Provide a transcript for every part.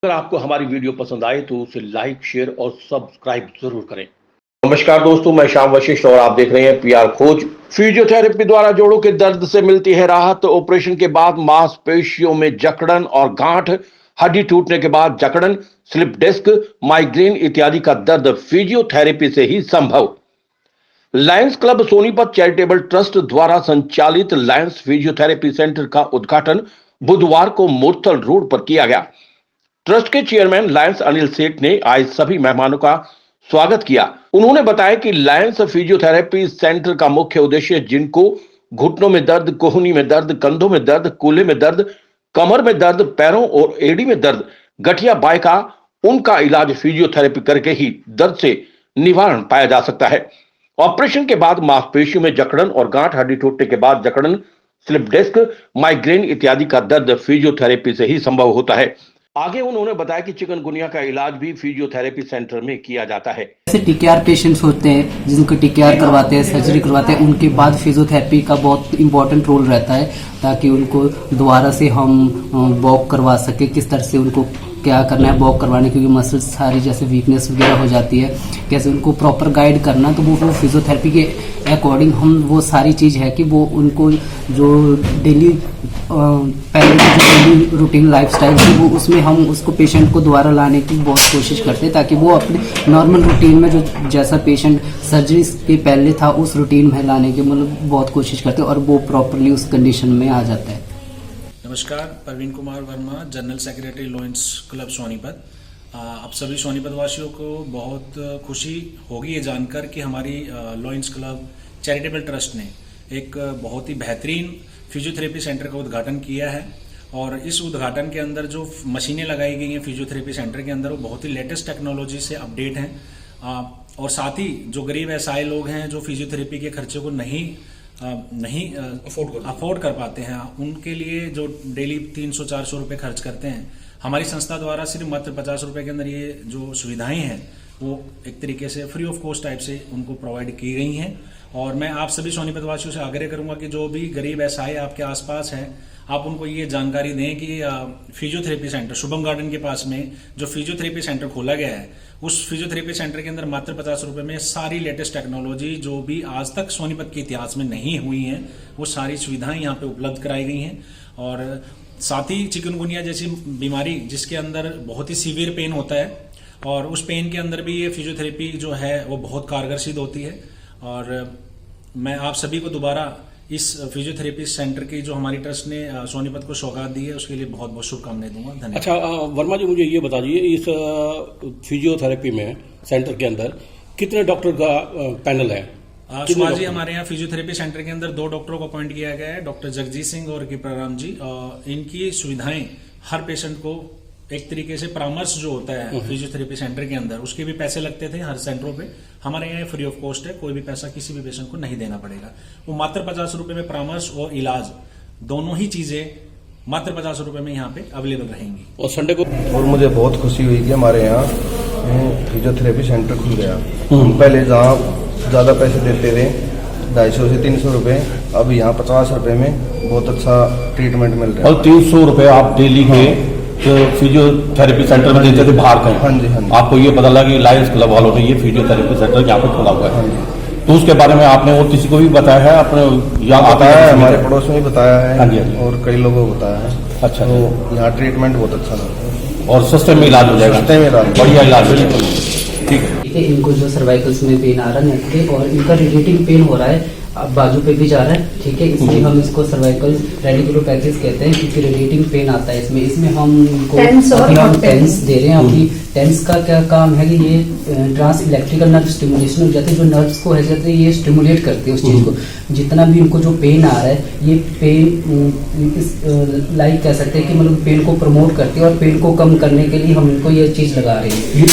अगर आपको हमारी वीडियो पसंद आए तो उसे लाइक, शेयर और सब्सक्राइब जरूर करें। नमस्कार दोस्तों, मैं श्याम वशिष्ठ और आप देख रहे हैं पीआर खोज। फिजियोथेरेपी द्वारा जोड़ों के दर्द से मिलती है राहत। ऑपरेशन के बाद मांसपेशियों में जकड़न और गांठ, हड्डी टूटने के बाद जकड़न, स्लिप डिस्क, माइग्रेन इत्यादि का दर्द फिजियोथेरेपी से ही संभव। Lions Club Sonipat charitable trust द्वारा संचालित लायंस फिजियोथेरेपी सेंटर का उद्घाटन बुधवार को मुरथल रोड पर किया गया। ट्रस्ट के चेयरमैन लायंस अनिल सेठ ने आए सभी मेहमानों का स्वागत किया। उन्होंने बताया कि लायंस फिजियोथेरेपी सेंटर का मुख्य उद्देश्य जिनको घुटनों में दर्द, कोहनी में दर्द, कंधों में दर्द, कूल्हे में दर्द, कमर में दर्द, पैरों और एड़ी में दर्द, गठिया बाय का, उनका इलाज फिजियोथेरेपी करके ही दर्द से निवारण पाया जा सकता है। ऑपरेशन के बाद मांसपेशियों में जकड़न और गांठ, हड्डी टूटने के बाद जकड़न, स्लिप डिस्क, माइग्रेन इत्यादि का दर्द फिजियोथेरेपी से ही संभव होता है। आगे उन्होंने बताया कि चिकनगुनिया का इलाज भी फिजियोथेरेपी सेंटर में किया जाता है। ऐसे टीकेआर पेशेंट्स होते हैं जिनको टीकेआर करवाते हैं, सर्जरी करवाते हैं, उनके बाद फिजियोथेरेपी का बहुत इंपॉर्टेंट रोल रहता है ताकि उनको दोबारा से हम वॉक करवा सके। किस तरह से उनको क्या करना है वॉक करवाने, क्योंकि मसल्स सारी जैसे वीकनेस वगैरह हो जाती है, कैसे उनको प्रॉपर गाइड करना, तो वो फिजियोथेरेपी के अकॉर्डिंग हम वो सारी चीज़ है कि वो उनको जो डेली पहले की जो डेली रूटीन लाइफस्टाइल थी वो उसमें हम उसको पेशेंट को दोबारा लाने की बहुत कोशिश करते हैं ताकि वो अपने नॉर्मल रूटीन में जो जैसा पेशेंट सर्जरी के पहले था उस रूटीन में लाने की मतलब बहुत कोशिश करते हैं और वो प्रॉपरली उस कंडीशन में आ जाता है। नमस्कार, Praveen Kumar Verma, general secretary Lions Club Sonipat. आप सभी सोनीपत वासियों को बहुत खुशी होगी ये जानकर कि हमारी लायंस क्लब चैरिटेबल ट्रस्ट ने एक बहुत ही बेहतरीन फिजियोथेरेपी सेंटर का उद्घाटन किया है और इस उद्घाटन के अंदर जो मशीनें लगाई गई हैं फिजियोथेरेपी सेंटर के अंदर वो बहुत ही लेटेस्ट टेक्नोलॉजी से अपडेट हैं और साथ ही जो गरीब ऐसे लोग हैं जो फिजियोथेरेपी के खर्चे को नहीं अफोर्ड कर पाते हैं, उनके लिए जो डेली 300-400 रुपए खर्च करते हैं, हमारी संस्था द्वारा सिर्फ मात्र 50 रुपए के अंदर ये जो सुविधाएं हैं वो एक तरीके से फ्री ऑफ कॉस्ट टाइप से उनको प्रोवाइड की गई हैं। और मैं आप सभी सोनीपत वासियों से आग्रह करूंगा कि जो भी गरीब एसआई आपके आसपास हैं, आप उनको ये जानकारी दें कि फिजियोथेरेपी सेंटर शुभम गार्डन के पास में जो फिजियोथेरेपी सेंटर खोला गया है उस फिजियोथेरेपी सेंटर के अंदर मात्र 50 रुपए में सारी लेटेस्ट टेक्नोलॉजी जो भी आज तक सोनीपत के इतिहास में नहीं हुई हैं वो सारी सुविधाएं यहाँ पे उपलब्ध कराई गई हैं। और साथ ही चिकनगुनिया जैसी बीमारी जिसके अंदर बहुत ही सीवियर पेन होता है और उस पेन के अंदर भी ये फिजियोथेरेपी जो है वो बहुत कारगर सिद्ध होती है। और मैं आप सभी को दोबारा इस फिजियोथेरेपी सेंटर की जो हमारी ट्रस्ट ने सोनीपत को सौगात दी है उसके लिए बहुत बहुत शुभकामनाएं दूंगा। धन्यवाद। अच्छा वर्मा जी, मुझे ये बता दीजिए इस फिजियोथेरेपी में सेंटर के अंदर कितने डॉक्टर का पैनल है? सुभाष जी, हमारे यहाँ फिजियोथेरेपी सेंटर के अंदर 2 डॉक्टरों को अपॉइंट किया गया है, डॉक्टर जगजीत सिंह और कृपाराम जी। इनकी सुविधाएं हर पेशेंट को एक तरीके से परामर्श जो होता है फिजियोथेरेपी सेंटर के अंदर उसके भी पैसे लगते थे हर सेंटरों पे, हमारे यहाँ फ्री ऑफ कॉस्ट है, कोई भी पैसा किसी भी पेशेंट को नहीं देना पड़ेगा। वो मात्र 50 रुपए में परामर्श और इलाज दोनों ही चीजें मात्र 50 रुपए में यहाँ पे अवेलेबल रहेंगी। और संडे को और मुझे बहुत खुशी हुई कि हमारे यहाँ फिजियोथेरेपी सेंटर खुल गया। पहले जहाँ ज्यादा पैसे देते थे 250 से 300 रुपए, अब यहाँ 50 रुपए में बहुत अच्छा ट्रीटमेंट मिल रहा है। और 300 रुपए आप डेली के फिजियोथेरेपी सेंटर में देते थे बाहर कहीं? हाँ जी, हाँ जी। आपको ये पता लगा कि लायंस क्लब वालों ने ये फिजियोथेरेपी सेंटर यहाँ पे खोला हुआ है, तो उसके बारे में आपने और किसी को भी बताया है? आपने यहाँ बताया है, हमारे पड़ोस में भी बताया है। हाँ जी, हाँ जी। और कई लोगों को बताया है। अच्छा, तो यहाँ ट्रीटमेंट बहुत अच्छा लगता है और सस्ते में इलाज हो जाएगा? सस्ते में इलाज, बढ़िया इलाज हो जाएगा। ठीक है। इनको जो सर्वाइकल्स में पेन आ रहा है नेक पे और इनका रेडिएटिंग पेन हो रहा है, अब बाजू पे भी जा रहा है, ठीक है, इसलिए हम इसको सर्वाइकल रेडिकुलोपैथीज कहते हैं क्योंकि रेडिएटिंग पेन आता है इसमें हम इनको अभी हम टेंस दे रहे हैं। अभी टेंस का क्या काम है कि ये ट्रांस इलेक्ट्रिकल नर्व स्टिमुलेशन हो जाती है, जो नर्व्स को है जाते हैं ये स्टिमुलेट करती है उस चीज को। जितना भी इनको जो पेन आ रहा है ये पेन लाइक कह सकते हैं कि मतलब पेन को प्रमोट करती है और पेन को कम करने के लिए हम इनको ये चीज लगा रहे हैं।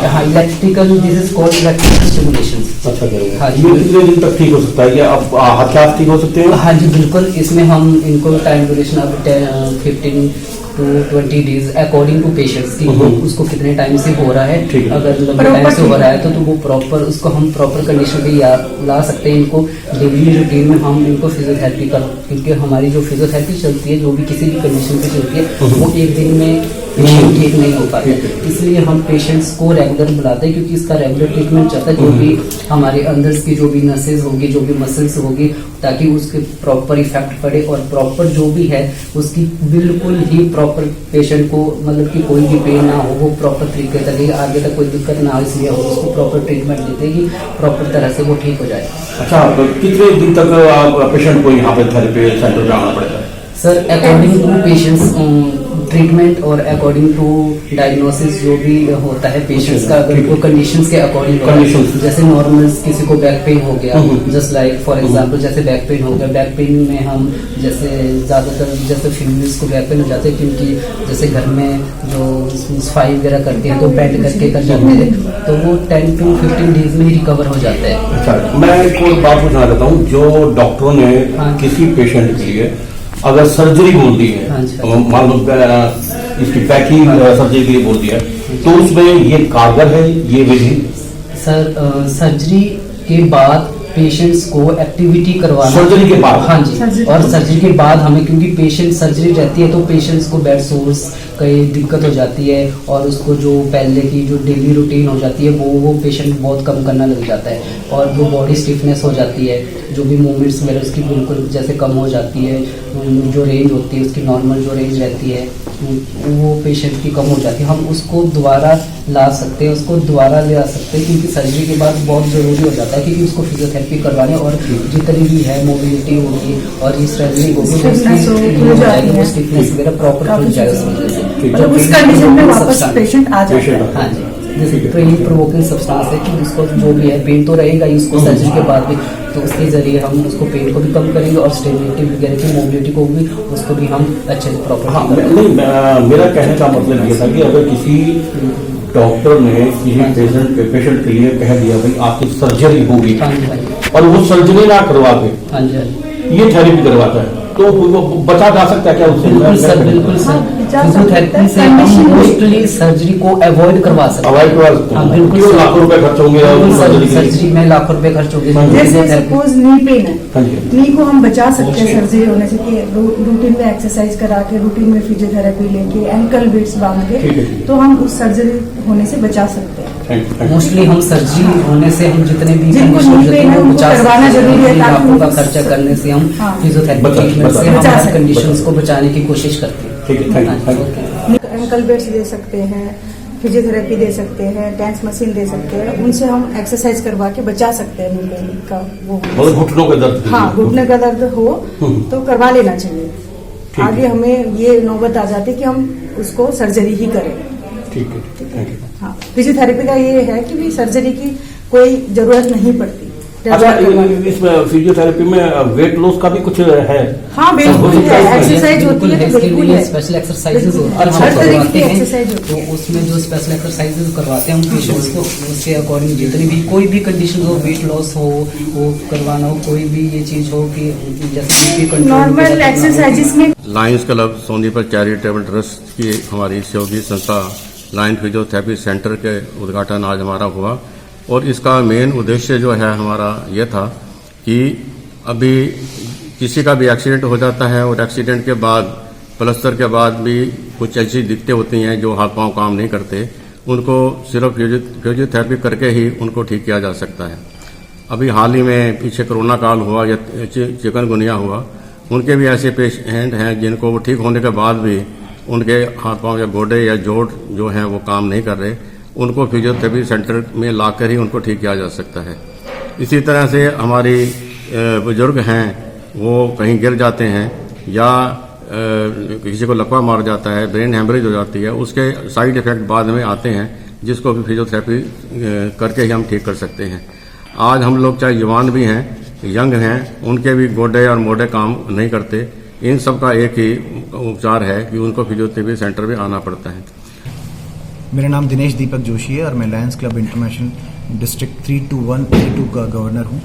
हाँ, electrical, this is called electrical stimulation. अच्छा, हाँ जी। कितने दिन तक ठीक हो सकता है? अब हर क्या ठीक हो सकते हैं? हाँ जी बिल्कुल, इसमें हम इनको टाइम ड्यूरेशन अब 15 to 20 days according to patients की उसको कितने टाइम से हो रहा है। ठीक है। अगर लंबे टाइम से हो रहा है तो वो प्रॉपर उसको हम प्रॉपर कंडीशन पे ला सकते हैं। इनको डेली रूटीन में हम इनको फिजियोथेरेपी कर, क्योंकि हमारी जो फिजियोथेरेपी चलती है जो भी किसी भी कंडीशन पे चलती है वो एक दिन में पेशेंट ठीक नहीं हो पाता, इसलिए हम पेशेंट्स को रेगुलर बुलाते हैं, क्योंकि इसका रेगुलर ट्रीटमेंट चलता है। जो भी हमारे अंदर की जो भी नसेज होगी, जो भी मसल्स होगी, ताकि उसके प्रॉपर इफेक्ट पड़े और प्रॉपर जो भी है उसकी बिल्कुल ही प्रॉपर पेशेंट को मतलब कि कोई भी पेन ना हो, वो प्रॉपर तरीके से आगे तक कोई दिक्कत ना हो, इसलिए हम उसको प्रॉपर ट्रीटमेंट देते हैं कि प्रॉपर तरह से वो ठीक हो जाए। अच्छा, तो कितने दिन तक पेशेंट को यहाँ पे थेरेपी सेंटर में आना पड़ेगा? Sir according to patients treatment और अकॉर्डिंग टू डायग्नोसिस जो भी होता है पेशेंट्स का, अगर वो कंडीशंस के अकॉर्डिंग, जैसे नॉर्मल किसी को बैक पेन हो गया, जस्ट लाइक फॉर एग्जांपल जैसे बैक पेन हो गया, बैक पेन में हम जैसे ज़्यादातर जैसे फीमेल्स को बैक पेन हो जाते हैं, क्योंकि जैसे घर में जो सफाई वगैरह करते हैं तो बेड करके कर जाते हैं, तो वो 10 to 15 डेज में ही रिकवर हो जाता है। अच्छा, मैं एक और बात पूछना चाहता हूँ, जो डॉक्टरों ने किसी पेशेंट के लिए अगर सर्जरी बोल दी है, मान लो इसकी पैकिंग सर्जरी के लिए बोल दिया है, तो उसमें ये कारगर है ये विधि? सर सर्जरी के बाद पेशेंट्स को एक्टिविटी करवाना, सर्जरी के बाद? हाँ जी, और सर्जरी के बाद हमें, क्योंकि पेशेंट सर्जरी रहती है तो पेशेंट्स को बेड सोर्स कई दिक्कत हो जाती है और उसको जो पहले की जो डेली रूटीन हो जाती है वो पेशेंट बहुत कम करना लग जाता है, और जो बॉडी स्टिफनेस हो जाती है, जो भी मूवमेंट्स वगैरह उसकी बिल्कुल जैसे कम हो जाती है, जो रेंज होती है उसकी नॉर्मल जो रेंज रहती है वो पेशेंट की कम हो जाती है। हम उसको दोबारा ला सकते हैं, उसको दोबारा ले आ सकते हैं, क्योंकि सर्जरी के बाद बहुत ज़रूरी हो जाता है, क्योंकि उसको फिजियोथेरेपी करवाने और जितनी भी है मोबिलिटी होगी और ये सर्जरी होगी वो स्टिफनेस वगैरह प्रॉपर खुल जाए उस वजह से, मतलब उस कंडीशन में वापस पेशेंट आ जाता है। हाँ जी, जैसे पेन प्रोवोकिंग सब्सटेंस है कि उसको जो भी है पेन तो रहेगा ही उसको सर्जरी के बाद भी, तो उसके जरिए हम उसको पेन को भी कम करेंगे और स्टेबिलिटी वगैरह की मोबिलिटी को भी उसको भी हम अच्छे से प्रॉपर। हाँ, मेरा कहने का मतलब ये था कि अगर किसी डॉक्टर ने किसी पेशेंट के लिए कह दिया भाई आपकी सर्जरी होगी और वो सर्जरी ना करवा के ये थेरेपी करवाता है, तो वो बचा जा सकता है क्या उससे? बिल्कुल सर, बिल्कुल सर, फिजियोथेरेपी से हम मोस्टली सर्जरी को अवॉइड करवा सकते हैं। अवॉइड करवा सकते हैं, बिल्कुल लाखों रुपए खर्च होंगे सर्जरी में, लाखों रुपए खर्च होंगे। जैसे सपोज नी पेन है, नी को हम बचा सकते हैं सर्जरी होने से कि रूटीन में एक्सरसाइज करा के, रूटीन में फिजियोथेरेपी लेके, एंकल वेट्स बांध के, तो हम उस सर्जरी होने से बचा सकते हैं। मोस्टली हम सर्जरी होने से हम जितने भी करवाना जरूरी है, लाखों का खर्चा करने से हम फिजियोथेरेपी ट्रीटमेंट से हमारे कंडीशंस को बचाने की कोशिश करते हैं। एंकल बेड्स दे सकते हैं, फिजियोथेरेपी दे सकते हैं, डांस मशीन दे सकते हैं, उनसे हम एक्सरसाइज करवा के बचा सकते हैं नी पेन का वो घुटनों का दर्द। हाँ, घुटने का दर्द हो तो करवा लेना चाहिए। आगे हमें ये नौबत आ जाती है कि हम उसको सर्जरी ही करें। ठीक है। हाँ, फिजियोथेरेपी का ये है कि भी सर्जरी की कोई जरूरत नहीं पड़ती। अच्छा, इसमें फिजियोथेरेपी में वेट लॉस का भी कुछ है? हाँ, बिल्कुल एक्सरसाइज होती है, बिल्कुल है, स्पेशल एक्सरसाइजेज तो उसमें जो स्पेशल एक्सरसाइजेज करवाते हैं हम पेशेंट्स को, उसके अकॉर्डिंग जितनी भी कोई भी कंडीशन हो, वेट लॉस हो, वो करवाना हो, कोई भी ये चीज हो कि जैसे नॉर्मल एक्सरसाइजेस में। Lions Club Sonipat charitable trust की हमारी सहयोगी संस्था लायन फिजियोथेरेपी सेंटर के उद्घाटन आज हमारा हुआ, और इसका मेन उद्देश्य जो है हमारा ये था कि अभी किसी का भी एक्सीडेंट हो जाता है और एक्सीडेंट के बाद प्लास्टर के बाद भी कुछ ऐसी दिक्कतें होती हैं जो हाथ पांव काम नहीं करते, उनको सिर्फ फिजियोथेरेपी करके ही उनको ठीक किया जा सकता है। अभी हाल ही में पीछे कोरोना काल हुआ या चिकनगुनिया हुआ, उनके भी ऐसे पेशेंट हैं जिनको ठीक होने के बाद भी उनके हाथ पांव या गोडे या जोड़ जो हैं वो काम नहीं कर रहे, उनको फिजियोथेरेपी सेंटर में लाकर ही उनको ठीक किया जा सकता है। इसी तरह से हमारी बुजुर्ग हैं वो कहीं गिर जाते हैं या किसी को लकवा मार जाता है, ब्रेन हेमरेज हो जाती है, उसके साइड इफेक्ट बाद में आते हैं जिसको भी फिजियोथेरेपी करके ही हम ठीक कर सकते हैं। आज हम लोग चाहे जवान भी हैं, यंग हैं, उनके भी गोडे और मोडे काम नहीं करते, इन सब का एक ही उपचार है कि उनको फिजियोथेरेपी सेंटर में आना पड़ता है। मेरा नाम दिनेश दीपक जोशी है और मैं लायंस क्लब इंटरनेशनल डिस्ट्रिक्ट 32182 का गवर्नर हूं।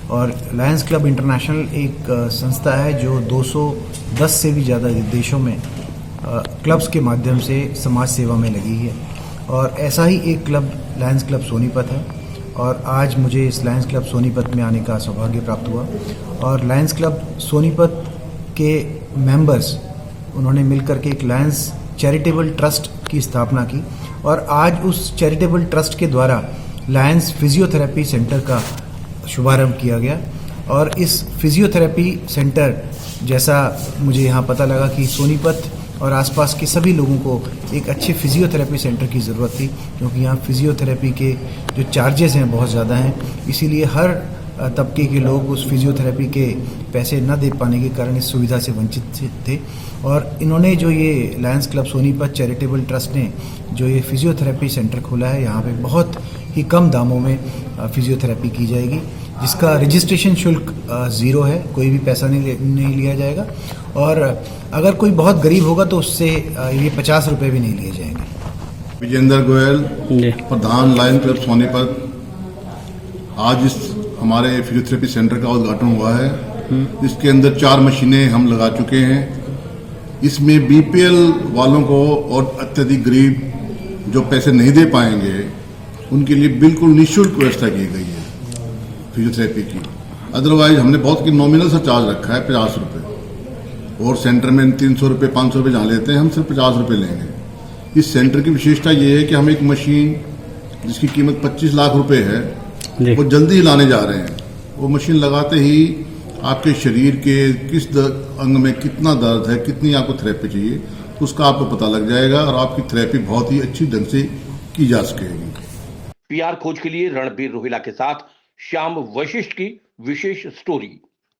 और लायंस क्लब इंटरनेशनल एक संस्था है जो 210 से भी ज़्यादा देशों में क्लब्स के माध्यम से समाज सेवा में लगी है। और ऐसा ही एक क्लब लायंस क्लब सोनीपत है, और आज मुझे इस लायंस क्लब सोनीपत में आने का सौभाग्य प्राप्त हुआ। और लायंस क्लब सोनीपत के मेंबर्स उन्होंने मिलकर के एक लायंस चैरिटेबल ट्रस्ट की स्थापना की, और आज उस चैरिटेबल ट्रस्ट के द्वारा लायंस फिजियोथेरेपी सेंटर का शुभारंभ किया गया। और इस फिजियोथेरेपी सेंटर, जैसा मुझे यहाँ पता लगा कि सोनीपत और आसपास के सभी लोगों को एक अच्छे फिजियोथेरेपी सेंटर की ज़रूरत थी, क्योंकि यहाँ फिजियोथेरेपी के जो चार्जेस हैं बहुत ज़्यादा हैं, इसीलिए हर तबके के लोग उस फिजियोथेरेपी के पैसे न दे पाने के कारण इस सुविधा से वंचित थे। और इन्होंने जो ये Lions Club Sonipat charitable trust ने जो ये फिजियोथेरेपी सेंटर खोला है, यहाँ पे बहुत ही कम दामों में फिजियोथेरेपी की जाएगी, जिसका रजिस्ट्रेशन शुल्क 0 है, कोई भी पैसा नहीं लिया जाएगा। और अगर कोई बहुत गरीब होगा तो उससे ये 50 रुपये भी नहीं लिए जाएंगे। विजेंद्र गोयल, प्रधान लायंस क्लब सोनीपत। आज इस हमारे फिजियोथेरेपी सेंटर का उद्घाटन हुआ है। इसके अंदर 4 मशीनें हम लगा चुके हैं। इसमें बीपीएल वालों को और अत्यधिक गरीब जो पैसे नहीं दे पाएंगे उनके लिए बिल्कुल निःशुल्क व्यवस्था की गई है फिजियोथेरेपी की। अदरवाइज हमने बहुत की नॉमिनल सा चार्ज रखा है 50 रुपये, और सेंटर में 300 रुपये 500 रुपये जहाँ लेते हैं हम सिर्फ 50 रुपये लेंगे। इस सेंटर की विशेषता ये है कि हम एक मशीन जिसकी कीमत 25 लाख रुपए है वो जल्दी ही लाने जा रहे हैं। वो मशीन लगाते ही आपके शरीर के किस अंग में कितना दर्द है, कितनी आपको थेरेपी चाहिए, उसका आपको पता लग जाएगा और आपकी थेरेपी बहुत ही अच्छी ढंग से की जा सकेगी। पीआर खोज के लिए रणबीर रोहिला के साथ श्याम वशिष्ठ की विशेष स्टोरी।